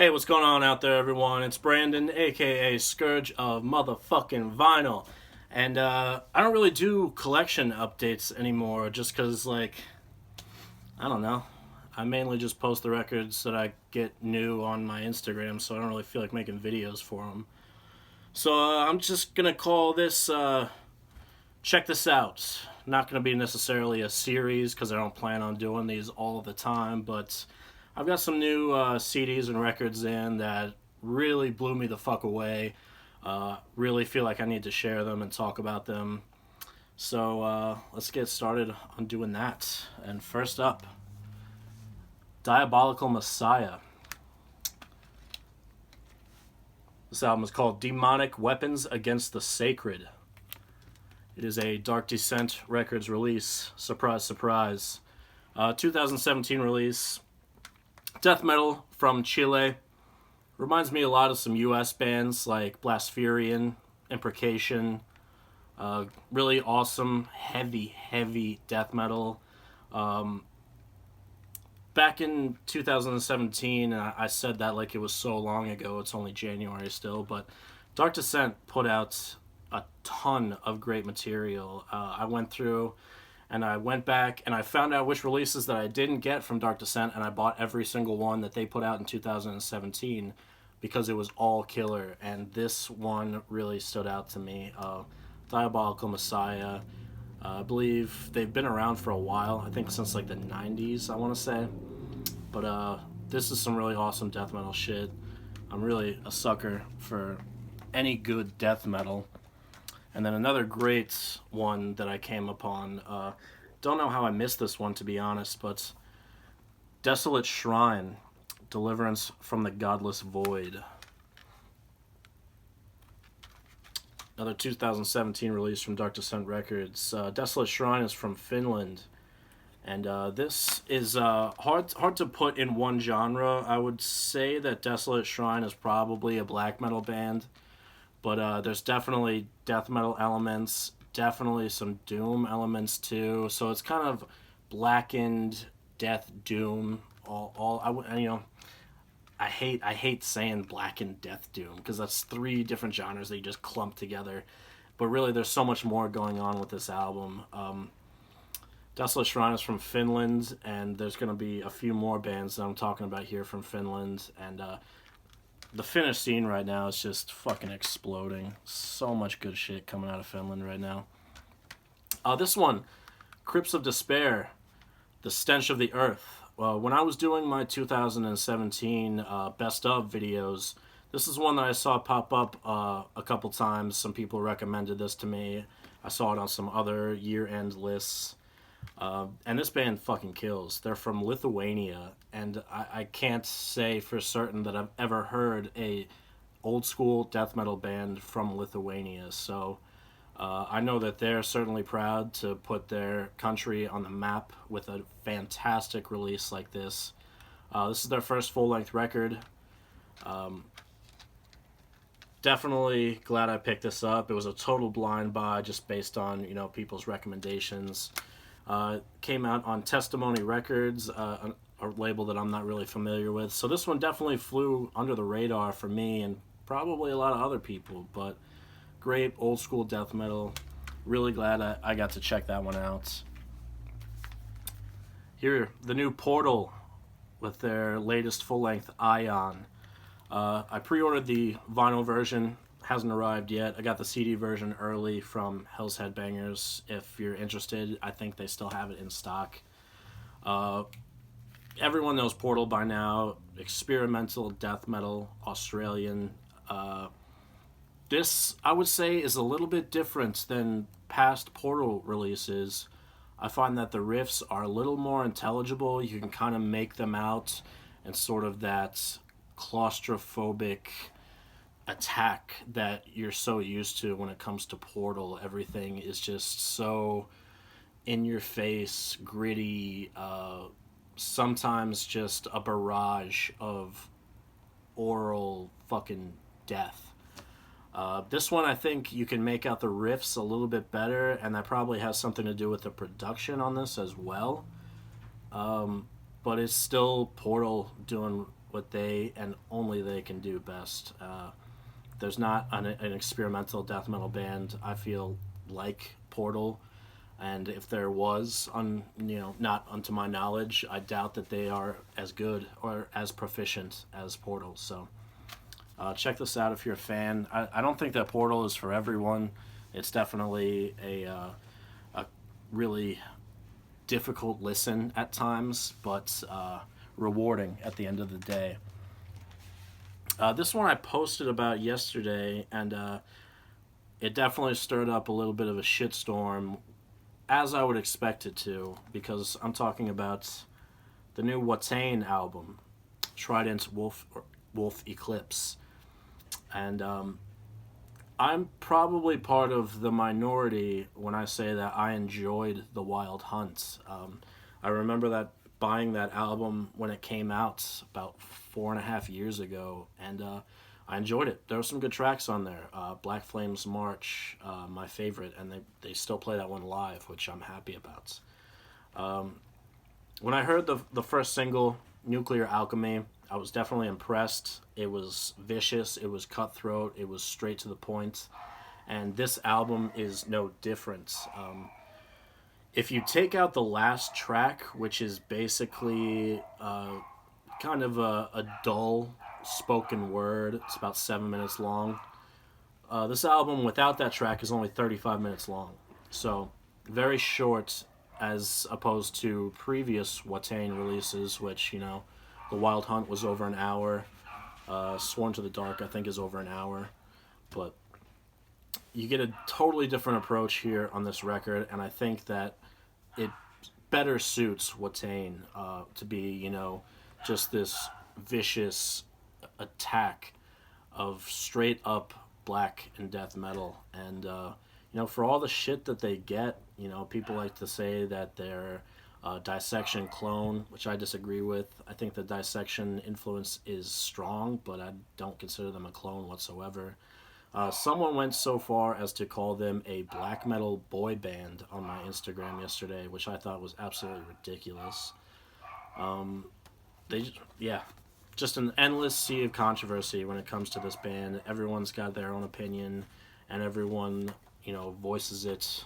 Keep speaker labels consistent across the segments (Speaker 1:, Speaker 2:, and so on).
Speaker 1: Hey, what's going on out there, everyone? It's Brandon, aka Scourge of Motherfucking Vinyl. And I don't really do collection updates anymore just because, I don't know. I mainly just post the records that I get new on my Instagram, so I don't really feel like making videos for them. So I'm just going to call this Check This Out. Not going to be necessarily a series because I don't plan on doing these all the time, but I've got some new CDs and records in that really blew me the fuck away. Really feel like I need to share them and talk about them. So let's get started on doing that. And first up, Diabolical Messiah. This album is called Demonic Weapons Against the Sacred. It is a Dark Descent Records release. Surprise, surprise. 2017 release. Death metal from Chile. Reminds me a lot of some US bands like Blaspherian, Imprecation. Really awesome, heavy death metal. Back in 2017, I said that like it was so long ago, it's only January still, but Dark Descent put out a ton of great material. I went through and I went back and I found out which releases that I didn't get from Dark Descent, and I bought every single one that they put out in 2017 because it was all killer, and this one really stood out to me. Diabolical Messiah. I believe they've been around for a while. I think since like the 90s, I want to say. But this is some really awesome death metal shit. I'm really a sucker for any good death metal. And then another great one that I came upon. Don't know how I missed this one, to be honest, but Desolate Shrine, Deliverance from the Godless Void. Another 2017 release from Dark Descent Records. Desolate Shrine is from Finland. And this is hard to put in one genre. I would say that Desolate Shrine is probably a black metal band. But there's definitely death metal elements, definitely some doom elements too. So it's kind of blackened death doom. I hate saying blackened death doom because that's three different genres that you just clump together. But really, there's so much more going on with this album. Desolate Shrine is from Finland, and there's going to be a few more bands that I'm talking about here from Finland, and the Finnish scene right now is just fucking exploding. So much good shit coming out of Finland right now. This one, Crypts of Despair, The Stench of the Earth. When I was doing my 2017 best of videos, this is one that I saw pop up a couple times. Some people recommended this to me. I saw it on some other year-end lists. And this band fucking kills. They're from Lithuania, and I can't say for certain that I've ever heard a old school death metal band from Lithuania. So I know that they're certainly proud to put their country on the map with a fantastic release like this. This is their first full-length record. Definitely glad I picked this up. It was a total blind buy just based on, people's recommendations. Came out on Testimony Records, a label that I'm not really familiar with. So this one definitely flew under the radar for me and probably a lot of other people. But great old school death metal. Really glad I got to check that one out. Here, the new Portal with their latest full-length Ion. I pre-ordered the vinyl version. Hasn't arrived yet. I got the CD version early from Hell's Headbangers. If you're interested, I think they still have it in stock. Everyone knows Portal by now. Experimental death metal, Australian. This, I would say, is a little bit different than past Portal releases. I find that the riffs are a little more intelligible. You can kind of make them out and sort of that claustrophobic attack that you're so used to when it comes to Portal. Everything is just so in your face, gritty, sometimes just a barrage of oral fucking death. This one, I think you can make out the riffs a little bit better, and that probably has something to do with the production on this as well. But it's still Portal doing what they and only they can do best. There's not an experimental death metal band I feel like Portal, and if there was, not unto my knowledge, I doubt that they are as good or as proficient as Portal. So check this out if you're a fan. I don't think that Portal is for everyone. It's definitely a really difficult listen at times, but rewarding at the end of the day. This one I posted about yesterday, and it definitely stirred up a little bit of a shitstorm, as I would expect it to, because I'm talking about the new Watain album, Trident's Wolf Eclipse. And I'm probably part of the minority when I say that I enjoyed The Wild Hunt. I remember that buying that album when it came out about 4.5 years ago, and I enjoyed it. There were some good tracks on there. Black Flames March, my favorite, and they still play that one live, which I'm happy about. When I heard the first single, Nuclear Alchemy, I was definitely impressed. It was vicious, it was cutthroat, it was straight to the point, and this album is no different. If you take out the last track, which is basically kind of a dull spoken word, it's about 7 minutes long. This album, without that track, is only 35 minutes long. So, very short as opposed to previous Watain releases, which, The Wild Hunt was over an hour. Sworn to the Dark, I think, is over an hour. But you get a totally different approach here on this record, and I think that it better suits Watain to be, just this vicious attack of straight up black and death metal. And for all the shit that they get, people like to say that they're Dissection clone, which I disagree with. I think the Dissection influence is strong, but I don't consider them a clone whatsoever. Someone went so far as to call them a black metal boy band on my Instagram yesterday, which I thought was absolutely ridiculous. Just an endless sea of controversy when it comes to this band. Everyone's got their own opinion, and everyone, voices it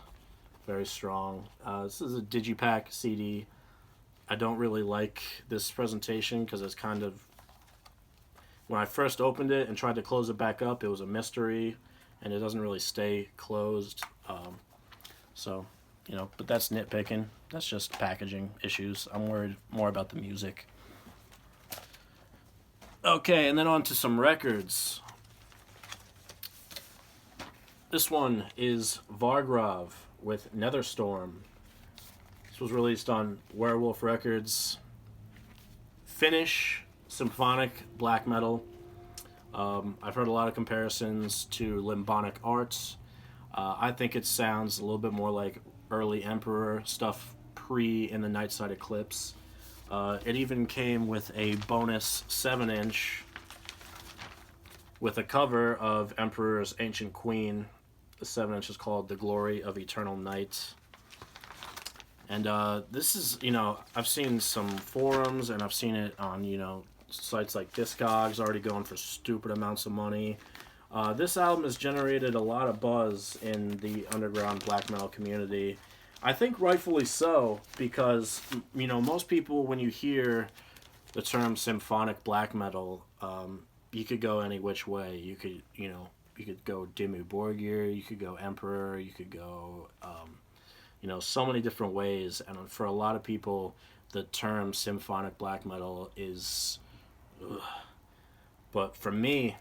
Speaker 1: very strong. This is a Digipack CD. I don't really like this presentation because it's kind of... When I first opened it and tried to close it back up, it was a mystery, and it doesn't really stay closed. But that's nitpicking. That's just packaging issues. I'm worried more about the music. Okay, and then on to some records. This one is Vargrave with Netherstorm. This was released on Werewolf Records. Finnish symphonic black metal. I've heard a lot of comparisons to Limbonic Arts. I think it sounds a little bit more like early Emperor stuff in the Nightside Eclipse. It even came with a bonus 7-inch with a cover of Emperor's Ancient Queen. The 7-inch is called The Glory of Eternal Night. And this is, I've seen some forums, and I've seen it on, sites like Discogs already going for stupid amounts of money. This album has generated a lot of buzz in the underground black metal community. I think rightfully so, because, most people, when you hear the term symphonic black metal, you could go any which way. You could, you could go Dimmu Borgir, you could go Emperor, you could go, so many different ways. And for a lot of people, the term symphonic black metal is... Ugh. But for me,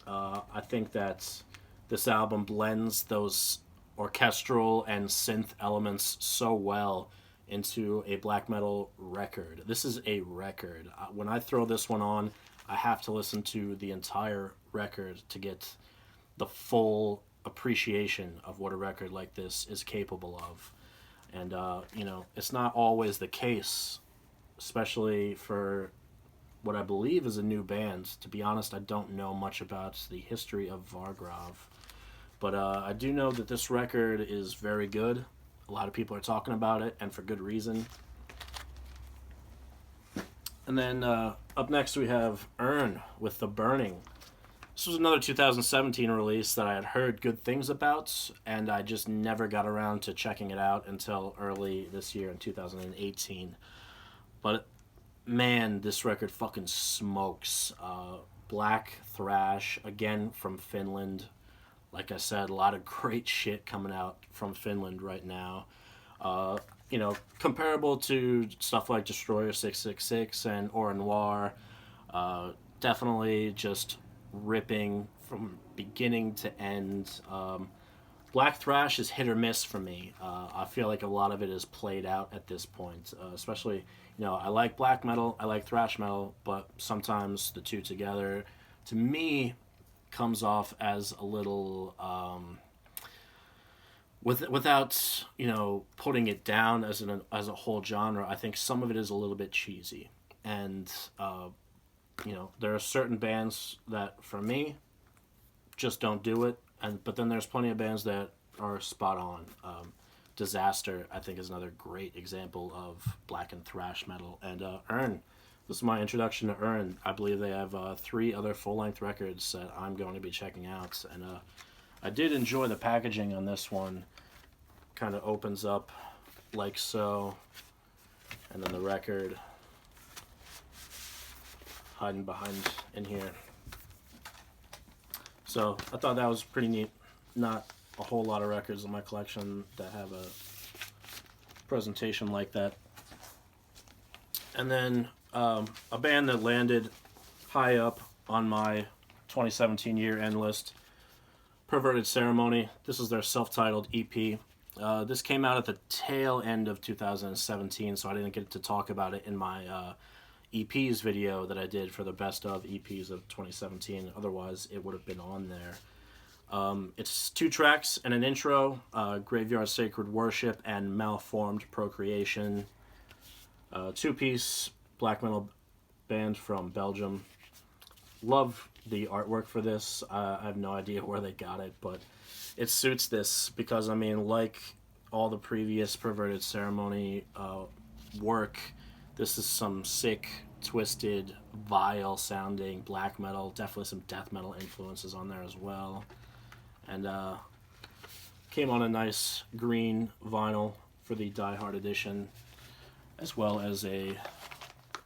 Speaker 1: I think that this album blends those orchestral and synth elements so well into a black metal record. This is a record. When I throw this one on, I have to listen to the entire record to get the full appreciation of what a record like this is capable of. And, it's not always the case, especially for what I believe is a new band. To be honest, I don't know much about the history of Vargrave. But I do know that this record is very good. A lot of people are talking about it, and for good reason. And then up next we have Urn with The Burning. This was another 2017 release that I had heard good things about, and I just never got around to checking it out until early this year in 2018. But man, this record fucking smokes. Black thrash, again from Finland. Like I said, a lot of great shit coming out from Finland right now. You know, comparable to stuff like Destroyer 666 and Au Noir. Definitely just ripping from beginning to end. Black thrash is hit or miss for me. I feel like a lot of it is played out at this point, especially, you know, I like black metal, I like thrash metal, but sometimes the two together, to me, comes off as a little, without, you know, putting it down as as a whole genre. I think some of it is a little bit cheesy, and you know, there are certain bands that, for me, just don't do it, but then there's plenty of bands that are spot on. Disaster, I think, is another great example of black and thrash metal. And Urn, this is my introduction to Urn. I believe they have 3 other full-length records that I'm going to be checking out. And I did enjoy the packaging on this one. Kind of opens up like so, and then the record hiding behind in here. So I thought that was pretty neat. Not a whole lot of records in my collection that have a presentation like that. And then a band that landed high up on my 2017 year-end list, Perverted Ceremony. This is their self-titled EP. This came out at the tail end of 2017, so I didn't get to talk about it in my EPs video that I did for the best of EPs of 2017. Otherwise, it would have been on there. It's 2 tracks and an intro, Graveyard Sacred Worship and Malformed Procreation. 2-piece black metal band from Belgium. Love the artwork for this. I have no idea where they got it, but it suits this because, I mean, like all the previous Perverted Ceremony work, this is some sick, twisted, vile sounding black metal. Definitely some death metal influences on there as well. And came on a nice green vinyl for the Die Hard edition, as well as a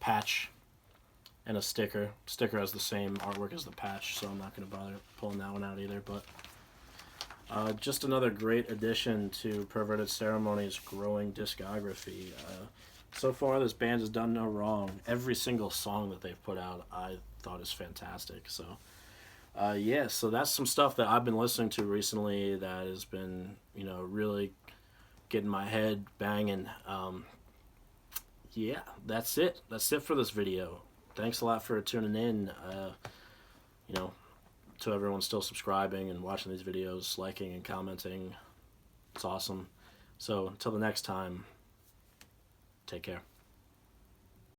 Speaker 1: patch and a sticker. Sticker has the same artwork as the patch, so I'm not going to bother pulling that one out either. But just another great addition to Perverted Ceremony's growing discography. So far, this band has done no wrong. Every single song that they've put out, I thought is fantastic. So, yeah, so that's some stuff that I've been listening to recently that has been, you know, really getting my head banging. Yeah, that's it. That's it for this video. Thanks a lot for tuning in. You know, to everyone still subscribing and watching these videos, liking and commenting. It's awesome. So, until the next time, take care.